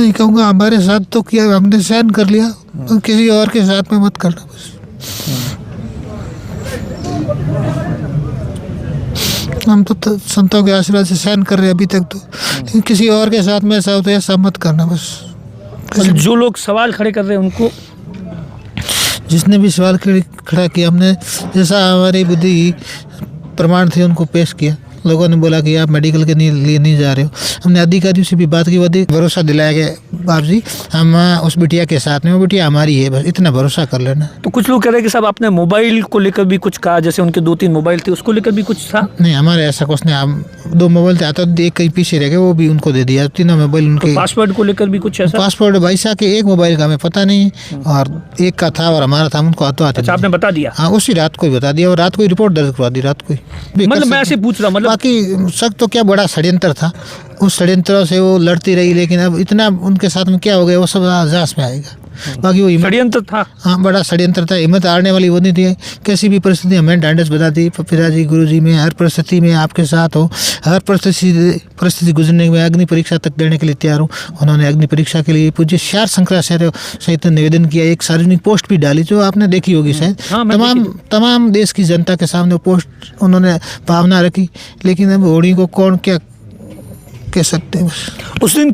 इतना ही कहूँगा, हमारे साथ तो किया, हमने सहन कर लिया, तो किसी और के साथ में मत करना बस। हम तो संतों के आशीर्वाद से सहन कर रहे हैं अभी तक तो, लेकिन किसी और के साथ में ऐसा हो तो ऐसा मत करना बस। जो लोग सवाल खड़े कर रहे हैं उनको, जिसने भी सवाल खड़ा किया, हमने जैसा हमारी बुद्धि प्रमाण थे उनको पेश किया। लोगों ने बोला कि आप मेडिकल के लिए नहीं जा रहे हो। हमने अधिकारियों से भी बात की, वो भरोसा दिलाया कि बाप जी हम उस बिटिया के साथ में, वो बिटिया हमारी है, बस इतना भरोसा कर लेना। तो कुछ लोग कह रहे हैं कि साहब आपने मोबाइल को लेकर भी कुछ कहा, जैसे उनके 2-3 मोबाइल थे, उसको लेकर भी कुछ था? नहीं, हमारे ऐसा कुछ नहीं। हम 2 मोबाइल थे, आता एक कहीं पीछे रह गए, वो भी उनको दे दिया। 3 मोबाइल उनके। तो पासवर्ड को लेकर भी कुछ ऐसा? पासवर्ड भाई साहब के एक मोबाइल का हमें पता नहीं, और एक का था और हमारा था, उनको हाथों हाथ। अच्छा, आपने बता दिया? हाँ, उसी रात को ही बता दिया, और रात को ही रिपोर्ट दर्ज करवा दी, रात को ही। मतलब मैं ऐसे पूछ रहा, मतलब बाकी सब तो क्या बड़ा षड्यंत्र था, उस षड्यंत्र से वो लड़ती रही, लेकिन अब इतना उनके साथ में क्या हो गया वो सब जांच में आएगा। बाकी वो षड्यंत्र था। हाँ, बड़ा षड्यंत्र था। हिम्मत हारने वाली वो नहीं थी। कैसी भी परिस्थिति हमें ढांढस बताती, पिताजी गुरुजी में हर परिस्थिति में आपके साथ हो, हर परिस्थिति गुजरने में अग्नि परीक्षा तक देने के लिए तैयार हूँ। उन्होंने अग्नि परीक्षा के लिए पूज्य श्री शंकराचार्य सहित निवेदन किया, एक सार्वजनिक पोस्ट भी डाली जो आपने देखी होगी शायद। तमाम देश की जनता के सामने पोस्ट उन्होंने भावना रखी, लेकिन अब होड़ी को कौन क्या कह सकते हैं। उस दिन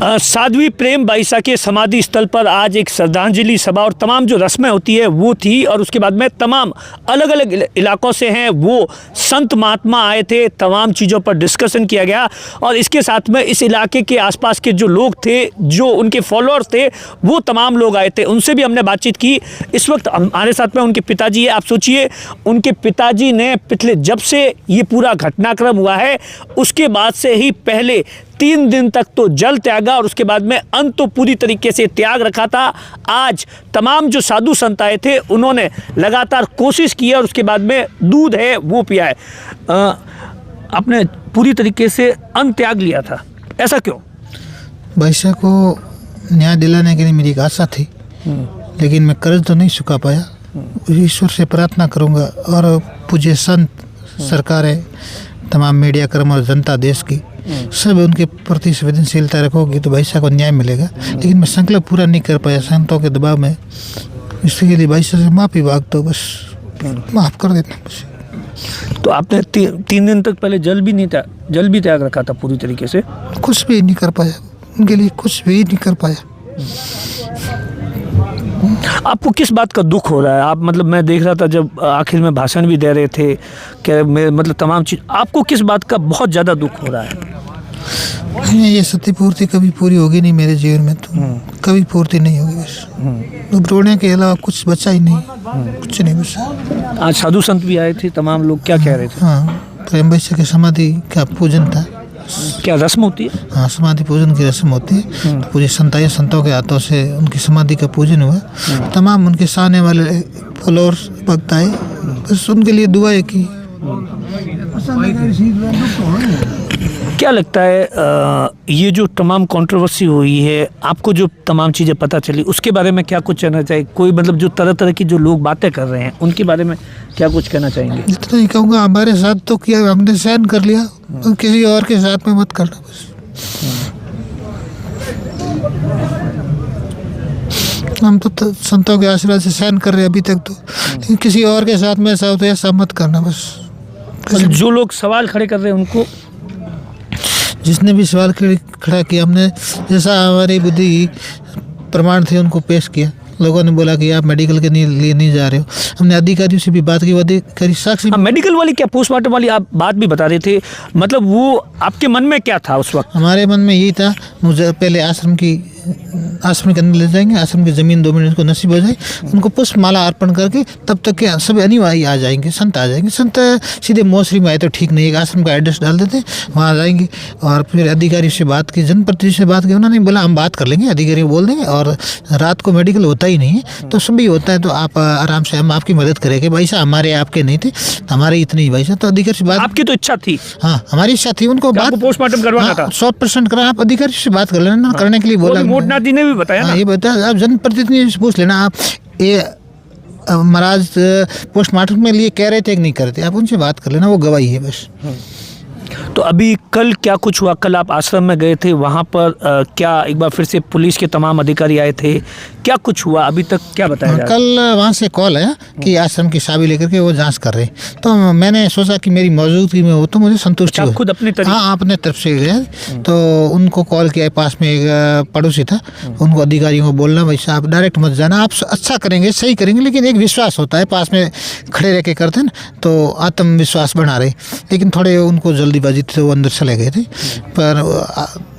साध्वी प्रेम बाईसा के समाधि स्थल पर आज एक श्रद्धांजलि सभा और तमाम जो रस्में होती है वो थी, और उसके बाद में तमाम अलग अलग इलाकों से हैं वो संत महात्मा आए थे, तमाम चीज़ों पर डिस्कशन किया गया। और इसके साथ में इस इलाके के आसपास के जो लोग थे, जो उनके फॉलोअर्स थे, वो तमाम लोग आए थे, उनसे भी हमने बातचीत की। इस वक्त हमारे साथ में उनके पिताजी है। आप सोचिए, उनके पिताजी ने पिछले जब से ये पूरा घटनाक्रम हुआ है उसके बाद से ही पहले 3 दिन तक तो जल त्यागा, और उसके बाद में अंत तो पूरी तरीके से त्याग रखा था। आज तमाम जो साधु संत आए थे उन्होंने लगातार कोशिश की है, और उसके बाद में दूध है वो पिया है। आपने पूरी तरीके से अंत त्याग लिया था, ऐसा क्यों? बाईसा को न्याय दिलाने के लिए मेरी एक आशा थी, लेकिन मैं कर्ज तो नहीं चुका पाया। ईश्वर से प्रार्थना करूंगा, और पूज्य संत, सरकारें, तमाम मीडिया कर्म और जनता देश की सब उनके प्रति संवेदनशीलता रखोगी तो भाईसा को न्याय मिलेगा। लेकिन मैं संकल्प पूरा नहीं कर पाया संतों के दबाव में, इसके लिए भाईसा से माफ़ी मांगता हूँ, बस माफ़ कर देना बस। तो आपने 3 दिन तक पहले जल भी त्याग रखा था पूरी तरीके से? कुछ भी नहीं कर पाया, उनके लिए कुछ भी नहीं कर पाया। आपको किस बात का दुख हो रहा है? आप मतलब मैं देख रहा था जब आखिर में भाषण भी दे रहे थे कि मतलब तमाम चीज़, आपको किस बात का बहुत ज़्यादा दुख हो रहा है? ये सत्य पूर्ति कभी पूरी होगी नहीं मेरे जीवन में, तो कभी पूर्ति नहीं होगी बस। तो रोने के अलावा कुछ बचा ही नहीं, कुछ नहीं बचा। आज साधु संत भी आए थे, तमाम लोग क्या कह रहे थे? हाँ, प्रेम बाईसा की समाधि का पूजन था। क्या रस्म होती है? हाँ, समाधि पूजन की रस्म होती है। तो पूरे संतों के हाथों से उनकी समाधि का पूजन हुआ। तमाम उनके सामने वाले फॉलोअर्स भक्त आए, बस उनके लिए दुआएं की। क्या लगता है ये जो तमाम कंट्रोवर्सी हुई है, आपको जो तमाम चीज़ें पता चली उसके बारे में क्या कुछ कहना चाहिए? कोई मतलब जो तरह तरह की जो लोग बातें कर रहे हैं उनके बारे में क्या कुछ कहना चाहेंगे? इतना ही कहूँगा, हमारे साथ तो किया, हमने सहन कर लिया, तो किसी और के साथ में मत करना बस। हम तो संतों के आशीर्वाद से सहन कर रहे हैं अभी तक तो, लेकिन किसी और के साथ में ऐसा हो तो ऐसा मत करना बस। जो लोग सवाल खड़े कर रहे हैं उनको, जिसने भी सवाल खड़ा किया, हमने जैसा हमारी बुद्धि प्रमाण थे उनको पेश किया। लोगों ने बोला कि आप मेडिकल के लिए नहीं जा रहे हो। हमने अधिकारियों से भी बात की, अधिकारी साक्षी। मेडिकल वाली क्या, पोस्टमार्टम वाली आप बात भी बता रहे थे, मतलब वो आपके मन में क्या था उस वक्त? हमारे मन में यही था, मुझे पहले आश्रम के अंदर ले जाएंगे, आश्रम की ज़मीन 2 मिनट को नसीब हो जाए, उनको पुष्प माला अर्पण करके तब तक के सभी अनुयायी आ जाएंगे, संत आ जाएंगे। संत सीधे मौसरी में आए तो ठीक नहीं है, आश्रम का एड्रेस डाल देते, वहाँ आ जाएंगे। और फिर अधिकारी से बात की, जनप्रतिनिधि से बात की, उन्होंने बोला हम बात कर लेंगे, अधिकारी बोल देंगे। और रात को मेडिकल होता ही नहीं है, तो सभी होता है, तो आप आराम से, हम आपकी मदद करेंगे। भाई साहब हमारे आपके नहीं थे, हमारे इतने ही भाई साहब। तो अधिकारी से बात, आपकी तो इच्छा थी? हाँ, हमारी इच्छा थी, उनको बात पोस्टमार्टम करवाना था। 100% करा, आप अधिकारी से बात कर लेना, करने के लिए बोला। मोटनाथ जी ने भी बताया, ये बताया, आप जनप्रतिनिधि से पूछ लेना। आप ये महाराज पोस्टमार्टम में लिए कह रहे थे कि नहीं करते, आप उनसे बात कर लेना, वो गवाही है बस। तो अभी कल क्या कुछ हुआ? कल आप आश्रम में गए थे, वहाँ पर क्या एक बार फिर से पुलिस के तमाम अधिकारी आए थे, क्या कुछ हुआ अभी तक, क्या बताया जा रहा है? कल वहाँ से कॉल आया कि आश्रम की चाबी लेकर के वो जांच कर रहे हैं, तो मैंने सोचा कि मेरी मौजूदगी में हो तो मुझे संतुष्टि आप हो। खुद अपनी तरफ? हाँ, अपने तरफ से गए तो उनको कॉल किया, पास में एक पड़ोसी था, उनको अधिकारियों को बोलना भाई साहब डायरेक्ट मत जाना, आप अच्छा करेंगे सही करेंगे, लेकिन एक विश्वास होता है, पास में खड़े रह के करते ना तो आत्मविश्वास बना रहे, लेकिन थोड़े उनको जल्दीबाजी थी तो वो अंदर चले गए थे। पर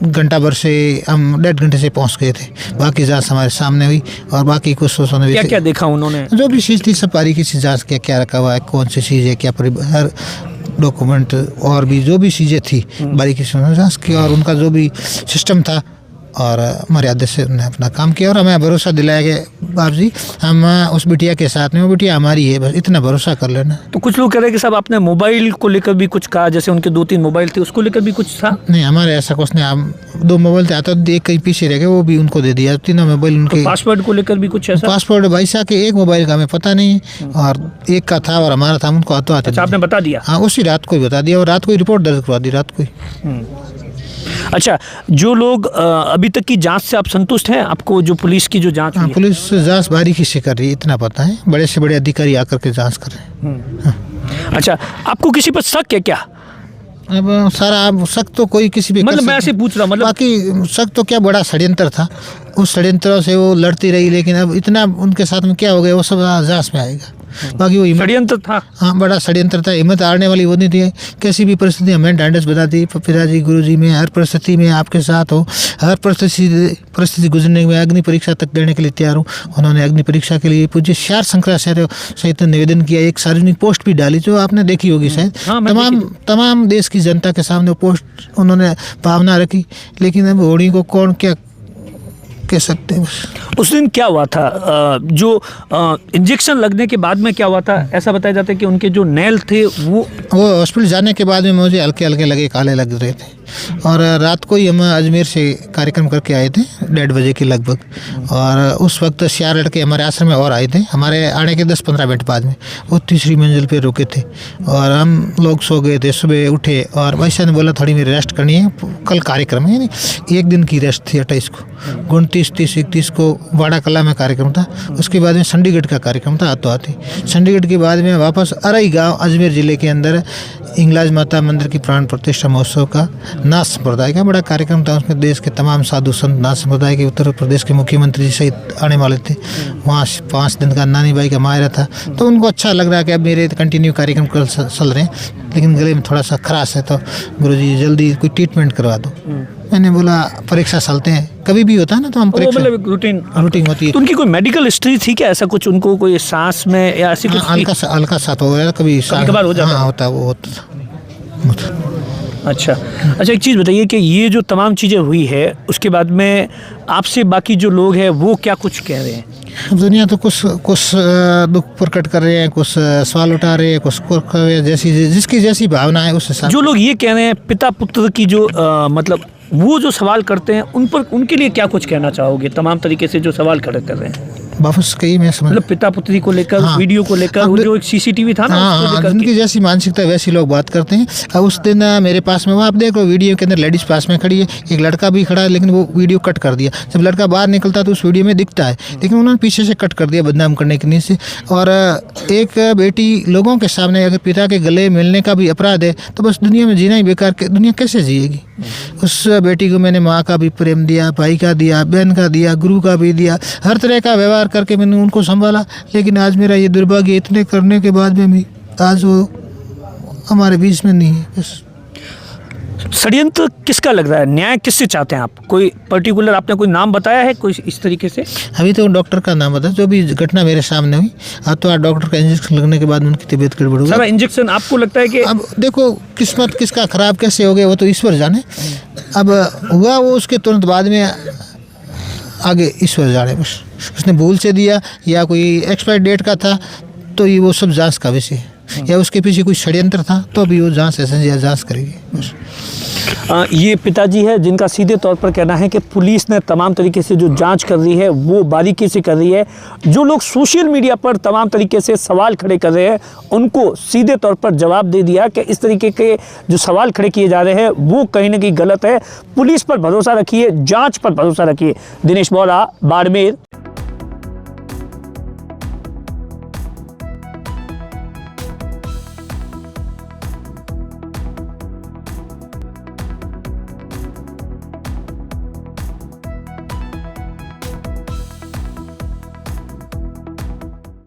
घंटा भर से हम 1.5 घंटे से पहुँच गए थे, बाकी जाँच हमारे सामने हुई और बाकी कुछ सोचने क्या क्या देखा उन्होंने? जो भी चीज़ थी सब बारीकी से जांच किया, क्या रखा हुआ है, कौन सी चीज़ है, क्या हर डॉक्यूमेंट और भी जो भी चीज़ें थी बारीकी से उन्होंने जांच की और उनका जो भी सिस्टम था और मर्यादा से उन्होंने अपना काम किया और हमें भरोसा दिलाया कि बाप जी हम उस बिटिया के साथ में, वो बिटिया हमारी है, बस इतना भरोसा कर लेना। तो कुछ लोग कह रहे हैं कि साहब आपने मोबाइल को लेकर भी कुछ कहा, जैसे उनके 2-3 मोबाइल थे, उसको लेकर भी कुछ था? नहीं, हमारे ऐसा कुछ नहीं, हम 2 मोबाइल थे, आता एक कहीं पीछे रह गए, वो भी उनको दे दिया, 3 मोबाइल उनके। तो पासवर्ड को लेकर भी कुछ ऐसा? पासपोर्ट भाई साहब के एक मोबाइल का हमें पता नहीं और एक का था और हमारा था, उनको हाथों हाथ। अच्छा, आपने बता दिया? हाँ, उसी रात को ही बता दिया और रात को ही रिपोर्ट दर्ज करवा दी, रात को ही। अच्छा, जो लोग अभी तक की जांच से आप संतुष्ट हैं? आपको जो पुलिस की जो जांच हुई है? पुलिस जांच बारीकी से कर रही है, इतना पता है, बड़े से बड़े अधिकारी आकर के जांच कर रहे हैं। अच्छा, आपको किसी पर शक है क्या? अब सारा अब शक तो कोई किसी पे कर मतलब मैं सकता- ऐसे पूछ रहा हूँ, मतलब बाकी शक तो क्या, बड़ा षड्यंत्र था, उस षड्यंत्र से वो लड़ती रही, लेकिन अब इतना उनके साथ में क्या हो गया वो सब जांच में आएगा। बाकी वो षड्यंत्र था। हाँ, बड़ा षड्यंत्र था, हिम्मत हारने वाली वो नहीं थी, कैसी भी परिस्थिति हमें ढांढस बता दी, पिताजी गुरुजी में हर परिस्थिति में आपके साथ हो, हर परिस्थिति गुजरने में अग्नि परीक्षा तक देने के लिए तैयार हूँ। उन्होंने अग्नि परीक्षा के लिए पूज्य श्यार शंकराचार्य सहित निवेदन किया, एक सार्वजनिक पोस्ट भी डाली जो आपने देखी होगी शायद। हाँ, मैं तमाम देश की जनता के सामने वो पोस्ट उन्होंने भावना रखी, लेकिन अब होड़ी को कौन क्या कह सकते हैं। उस दिन क्या हुआ था? जो इंजेक्शन लगने के बाद में क्या हुआ था? ऐसा बताया जाता है कि उनके जो नेल थे वो हॉस्पिटल जाने के बाद में मुझे हल्के हल्के लगे, काले लग रहे थे और रात को ही हम अजमेर से कार्यक्रम करके आए थे 1:30 बजे के लगभग, और उस वक्त 4 लड़के हमारे आश्रम में और आए थे, हमारे आने के 10-15 मिनट बाद में वो 3री मंजिल पे रुके थे और हम लोग सो गए थे। सुबह उठे और वैसा ने बोला थोड़ी मेरी रेस्ट करनी है, कल कार्यक्रम है, यानी 1 दिन की रेस्ट थी। 28 को 29, 30, 31 को वाड़ा कला में कार्यक्रम था, उसके बाद में चंडीगढ़ का कार्यक्रम था हाथों हाथी। चंडीगढ़ के बाद में वापस अरई गाँव अजमेर ज़िले के अंदर हिंगलाज माता मंदिर की प्राण प्रतिष्ठा महोत्सव का नाथ संप्रदाय का बड़ा कार्यक्रम था, उसमें देश के तमाम साधु संत नाथ संप्रदाय के, उत्तर प्रदेश के मुख्यमंत्री जी सहित आने वाले थे। वहाँ 5 दिन का नानी बाई का मायरा था, तो उनको अच्छा लग रहा है कि अब मेरे कंटिन्यू कार्यक्रम कल चल रहे हैं, लेकिन गले में थोड़ा सा खराश है, तो गुरुजी जल्दी कोई ट्रीटमेंट करवा दो। मैंने बोला परीक्षा चलते हैं, कभी भी होता है ना, तो हम परीक्षा मतलब रूटीन होती है। तो उनकी कोई मेडिकल हिस्ट्री थी क्या? ऐसा कुछ उनको कोई सांस में या ऐसी कुछ? हल्का सा हो गया कभी कभार हो जाता है। हाँ, होता वो होता। अच्छा, एक चीज़ बताइए कि ये जो तमाम चीज़ें हुई है उसके बाद में आपसे बाकी जो लोग हैं वो क्या कुछ कह रहे हैं? दुनिया तो कुछ दुख प्रकट कर रहे हैं, कुछ सवाल उठा रहे हैं, कुछ जैसी जिसकी जैसी भावना है उस हिसाब। जो लोग ये कह रहे हैं पिता पुत्र की जो मतलब वो जो सवाल करते हैं उन पर, उनके लिए क्या कुछ कहना चाहोगे? तमाम तरीके से जो सवाल खड़े कर रहे हैं, वापस कही मैं समझ, मतलब पिता पुत्री को लेकर, हाँ, वीडियो को लेकर, वो जो एक सीसीटीवी था ना, उसको लेकर जिनकी जैसी मानसिकता वैसी लोग बात करते हैं। अब उस दिन मेरे पास में वो आप देख लो वीडियो के अंदर लेडीज पास में खड़ी है, एक लड़का भी खड़ा है, लेकिन वो वीडियो कट कर दिया। जब लड़का बाहर निकलता है तो उस वीडियो में दिखता है, लेकिन उन्होंने पीछे से कट कर दिया बदनाम करने के लिए से। और एक बेटी लोगों के सामने अगर पिता के गले मिलने का भी अपराध है तो बस दुनिया में जीना ही बेकार, दुनिया कैसे जिएगी? उस बेटी को मैंने माँ का भी प्रेम दिया, भाई का दिया, बहन का दिया, गुरु का भी दिया, हर तरह का व्यवहार करके मैंने उनको संभाला। लेकिन आज मेरा ये दुर्भाग्य, इतने करने के बाद में भी आज वो हमारे बीच में नहीं है। बस षड्यंत्र किसका लग रहा है? न्याय किससे चाहते हैं आप? कोई पर्टिकुलर आपने कोई नाम बताया है कोई इस तरीके से? अभी तो डॉक्टर का नाम बता, जो भी घटना मेरे सामने हुई, अब तो डॉक्टर का इंजेक्शन लगने के बाद उनकी तबीयत गड़बड़ हो गई। सारा इंजेक्शन आपको लगता है कि अब देखो किस्मत किसका खराब कैसे हो गया वो तो ईश्वर जाने। अब हुआ वो उसके तुरंत बाद में आगे ईश्वर जाने, बस उसने भूल से दिया या कोई एक्सपायर डेट का था तो ये वो सब जांच का विषय है, या उसके पीछे कोई षड्यंत्र था तो भी वो जांच एजेंसी जांच करेगी बस। ये पिताजी है जिनका सीधे तौर पर कहना है कि पुलिस ने तमाम तरीके से जो जांच कर रही है वो बारीकी से कर रही है। जो लोग सोशल मीडिया पर तमाम तरीके से सवाल खड़े कर रहे हैं उनको सीधे तौर पर जवाब दे दिया कि इस तरीके के जो सवाल खड़े किए जा रहे हैं वो कहीं ना कहीं गलत है। पुलिस पर भरोसा रखिए, जांच पर भरोसा रखिए। दिनेश बोरा, बाड़मेर।